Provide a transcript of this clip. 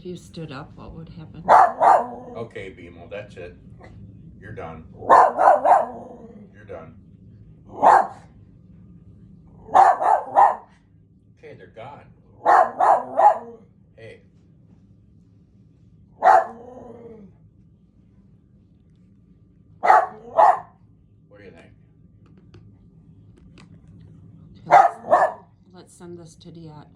If you stood up, what would happen? Okay, BMO, that's it. You're done. You're done. Okay, they're gone. Hey. What do you think? Let's send this to Dad.